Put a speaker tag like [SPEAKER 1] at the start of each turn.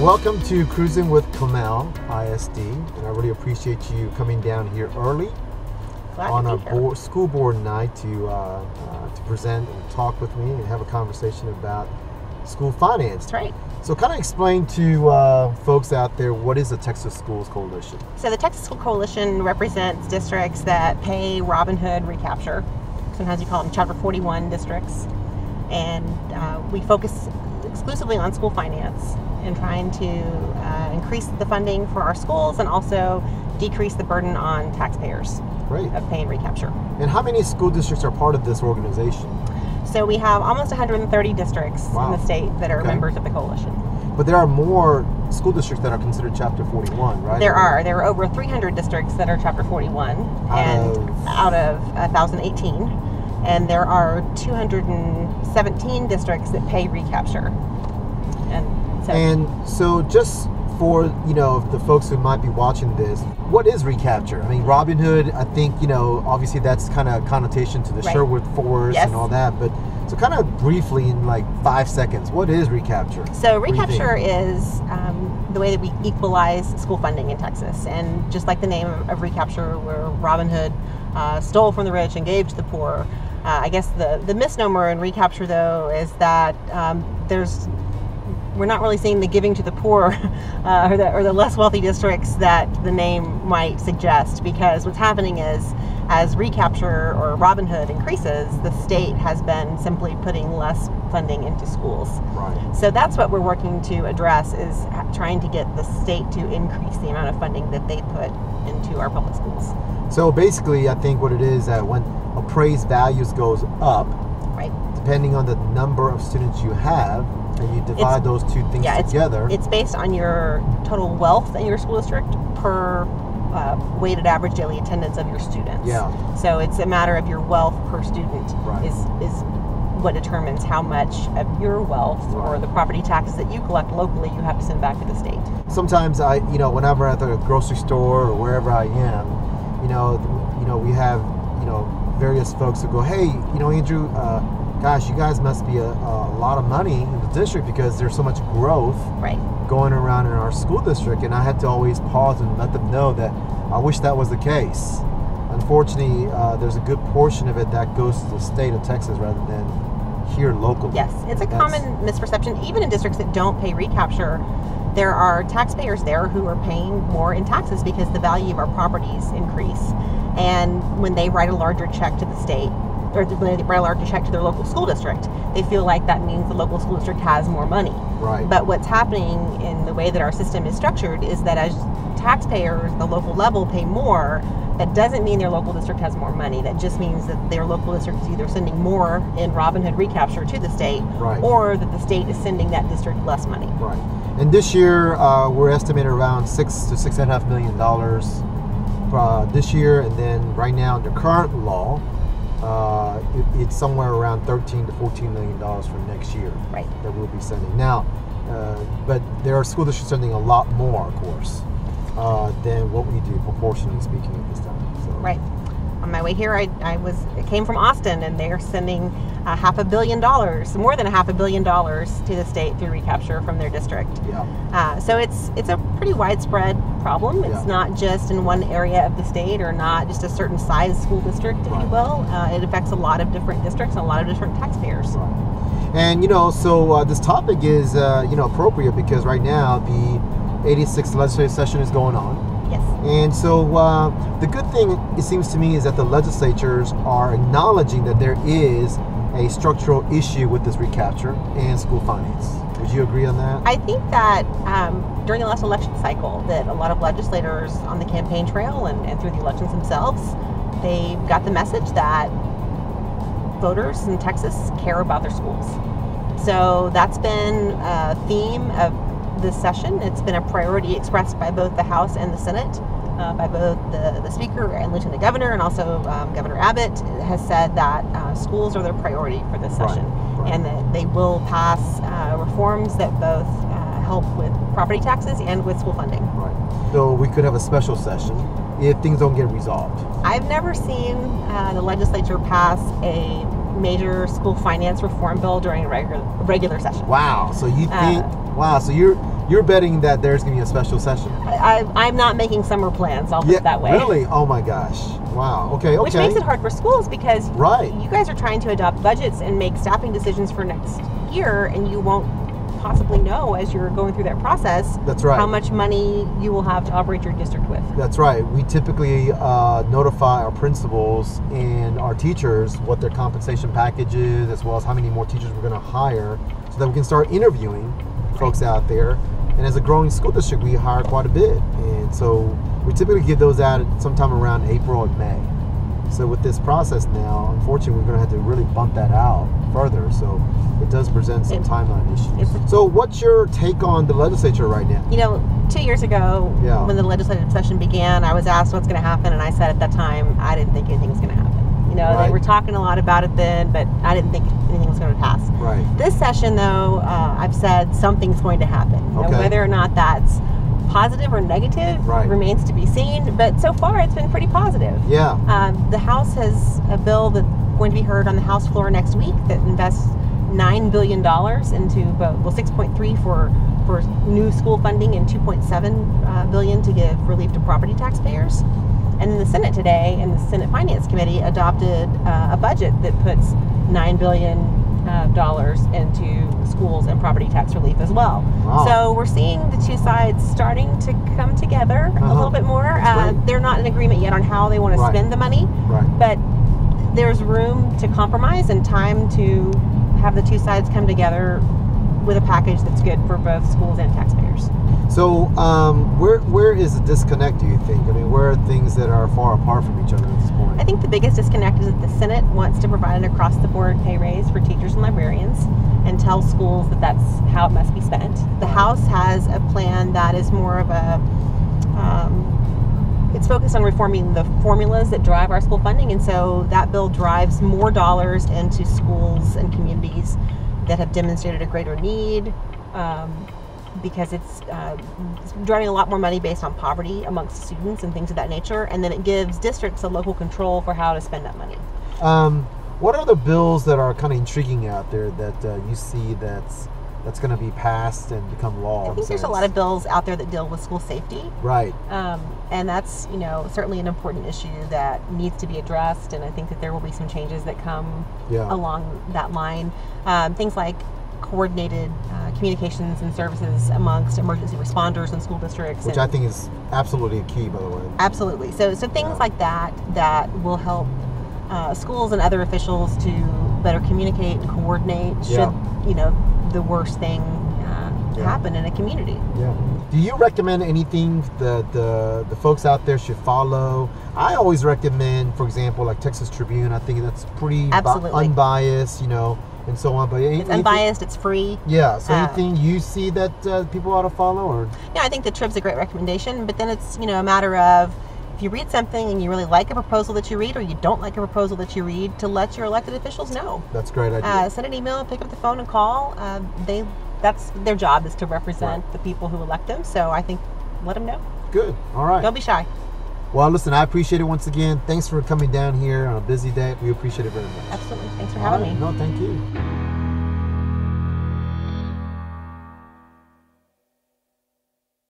[SPEAKER 1] welcome to Cruzin with Comal ISD, and I really appreciate you coming down here early on our school board night to present and talk with me and have a conversation about school finance.
[SPEAKER 2] That's right.
[SPEAKER 1] So kind of explain to folks out there, what is the Texas Schools Coalition?
[SPEAKER 2] So the Texas School Coalition represents districts that pay Robin Hood recapture. Sometimes you call them Chapter 41 districts. And we focus exclusively on school finance and trying to increase the funding for our schools and also decrease the burden on taxpayers of paying recapture.
[SPEAKER 1] And how many school districts are part of this organization?
[SPEAKER 2] So we have almost 130 districts in the state that are members of the coalition.
[SPEAKER 1] But there are more school districts that are considered Chapter 41, right?
[SPEAKER 2] There are over 300 districts that are Chapter 41 out of 1,018. And there are 217 districts that pay recapture.
[SPEAKER 1] And so just for, the folks who might be watching this, what is recapture? I mean, Robin Hood, I think, obviously that's kind of connotation to the Sherwood Forest and all that, but so kind of briefly in like 5 seconds, what is recapture?
[SPEAKER 2] So recapture is the way that we equalize school funding in Texas. And just like the name of recapture, where Robin Hood stole from the rich and gave to the poor, I guess the misnomer in recapture, though, is that we're not really seeing the giving to the poor or the less wealthy districts that the name might suggest, because what's happening is, as recapture or Robin Hood increases, the state has been simply putting less funding into schools.
[SPEAKER 1] Right.
[SPEAKER 2] So that's what we're working to address, is trying to get the state to increase the amount of funding that they put into our public schools.
[SPEAKER 1] So basically, I think what it is that when appraised values goes up, depending on the number of students you have, and you divide those two things together.
[SPEAKER 2] It's based on your total wealth in your school district per weighted average daily attendance of your students.
[SPEAKER 1] Yeah.
[SPEAKER 2] So it's a matter of your wealth per student is what determines how much of your wealth or the property taxes that you collect locally you have to send back to the state.
[SPEAKER 1] Sometimes whenever at the grocery store or wherever I am, we have, various folks who go, hey, Andrew, gosh, you guys must be a lot of money in the district because there's so much growth going around in our school district. And I had to always pause and let them know that I wish that was the case. Unfortunately, there's a good portion of it that goes to the state of Texas rather than here locally.
[SPEAKER 2] Yes, it's a common misperception. Even in districts that don't pay recapture, there are taxpayers there who are paying more in taxes because the value of our properties increase. And when they write a larger check to the state, or they write a larger check to their local school district, they feel like that means the local school district has more money.
[SPEAKER 1] Right.
[SPEAKER 2] But what's happening in the way that our system is structured is that as taxpayers, the local level, pay more, that doesn't mean their local district has more money. That just means that their local district is either sending more in Robin Hood recapture to the state, or that the state is sending that district less money.
[SPEAKER 1] Right. And this year, we're estimated around $6 to $6.5 million this year, and then right now under current law, it's somewhere around $13 to $14 million for next year that we'll be sending. Now, but there are school districts sending a lot more, of course, than what we do, proportionally speaking, at this time. So.
[SPEAKER 2] Right. On my way here, I came from Austin, and they're sending $500 million, more than $500 million to the state through recapture from their district.
[SPEAKER 1] Yeah.
[SPEAKER 2] So it's a pretty widespread problem. It's not just in one area of the state, or not just a certain size school district, if you will. It affects a lot of different districts and a lot of different taxpayers.
[SPEAKER 1] Right. And so this topic is appropriate because right now the 86th legislative session is going on.
[SPEAKER 2] Yes.
[SPEAKER 1] And so the good thing, it seems to me, is that the legislatures are acknowledging that there is a structural issue with this recapture and school finance. Would you agree on that? I
[SPEAKER 2] think that during the last election cycle, that a lot of legislators on the campaign trail and through the elections themselves, they got the message that voters in Texas care about their schools. So that's been a theme of this session. It's been a priority expressed by both the House and the Senate, by both the Speaker and Lieutenant Governor, and also Governor Abbott has said that schools are their priority for this session, and that they will pass reforms that both help with property taxes and with school funding.
[SPEAKER 1] Right. So we could have a special session if things don't get resolved.
[SPEAKER 2] I've never seen the legislature pass a major school finance reform bill during a regular session.
[SPEAKER 1] Wow. So you think? Wow. So you're you're betting that there's going to be a special session.
[SPEAKER 2] I'm not making summer plans, I'll put it that way.
[SPEAKER 1] Really? Oh my gosh. Wow. Okay.
[SPEAKER 2] Which makes it hard for schools because
[SPEAKER 1] right.
[SPEAKER 2] you guys are trying to adopt budgets and make staffing decisions for next year, and you won't possibly know as you're going through that process.
[SPEAKER 1] That's right.
[SPEAKER 2] How much money you will have to operate your district with.
[SPEAKER 1] That's right. We typically notify our principals and our teachers what their compensation package is, as well as how many more teachers we're going to hire, so that we can start interviewing folks out there. And as a growing school district, we hire quite a bit, and so we typically give those out sometime around April and May. So with this process now, unfortunately, we're going to have to really bump that out further. So it does present some timeline issues. So what's your take on the legislature right now?
[SPEAKER 2] You know, 2 years ago, when the legislative session began, I was asked what's going to happen, and I said at that time, I didn't think anything was going to happen. You know, they were talking a lot about it then, but I didn't think anything was going to pass.
[SPEAKER 1] Right.
[SPEAKER 2] This session, though, I've said something's going to happen. You know, whether or not that's positive or negative remains to be seen, but so far it's been pretty positive.
[SPEAKER 1] Yeah.
[SPEAKER 2] The House has a bill that's going to be heard on the House floor next week that invests $9 billion into both, well, 6.3 for new school funding and 2.7 billion to give relief to property taxpayers. And in the Senate today, and the Senate Finance Committee adopted a budget that puts $9 billion into schools and property tax relief as well.
[SPEAKER 1] Wow.
[SPEAKER 2] So we're seeing the two sides starting to come together a little bit more. They're not in agreement yet on how they want to spend the money, but there's room to compromise and time to have the two sides come together with a package that's good for both schools and taxpayers.
[SPEAKER 1] So where is the disconnect, do you think? I mean, where are things that are far apart from each other at this point?
[SPEAKER 2] I think the biggest disconnect is that the Senate wants to provide an across-the-board pay raise for teachers and librarians and tell schools that that's how it must be spent. The House has a plan that is more of a, it's focused on reforming the formulas that drive our school funding, and so that bill drives more dollars into schools and communities that have demonstrated a greater need, because it's driving a lot more money based on poverty amongst students and things of that nature, and then it gives districts a local control for how to spend that money.
[SPEAKER 1] What are the bills that are kind of intriguing out there that you see that's going to be passed and become law?
[SPEAKER 2] I think there's a lot of bills out there that deal with school safety.
[SPEAKER 1] Right.
[SPEAKER 2] And that's, you know, certainly an important issue that needs to be addressed, and I think that there will be some changes that come along that line. Things like coordinated communications and services amongst emergency responders and school districts.
[SPEAKER 1] Which I think is absolutely key, by the way.
[SPEAKER 2] Absolutely. So things like that will help schools and other officials to better communicate and coordinate should, you know, the worst thing happen in a community. Yeah.
[SPEAKER 1] Do you recommend anything that the folks out there should follow? I always recommend, for example, like Texas Tribune. I think that's pretty unbiased, you know, and so on. But
[SPEAKER 2] it's unbiased, it's free.
[SPEAKER 1] Yeah. So anything you see that people ought to follow, or?
[SPEAKER 2] Yeah, I think the Trib's a great recommendation. But then it's, you know, a matter of, if you read something and you really like a proposal that you read, or you don't like a proposal that you read, to let your elected officials know.
[SPEAKER 1] That's a great idea.
[SPEAKER 2] Send an email, pick up the phone and call. That's their job, is to represent the people who elect them. So I think let them know.
[SPEAKER 1] Good. All right.
[SPEAKER 2] Don't be shy.
[SPEAKER 1] Well, listen, I appreciate it once again. Thanks for coming down here on a busy day. We appreciate it very much.
[SPEAKER 2] Absolutely. Thanks for having me.
[SPEAKER 1] No, thank you.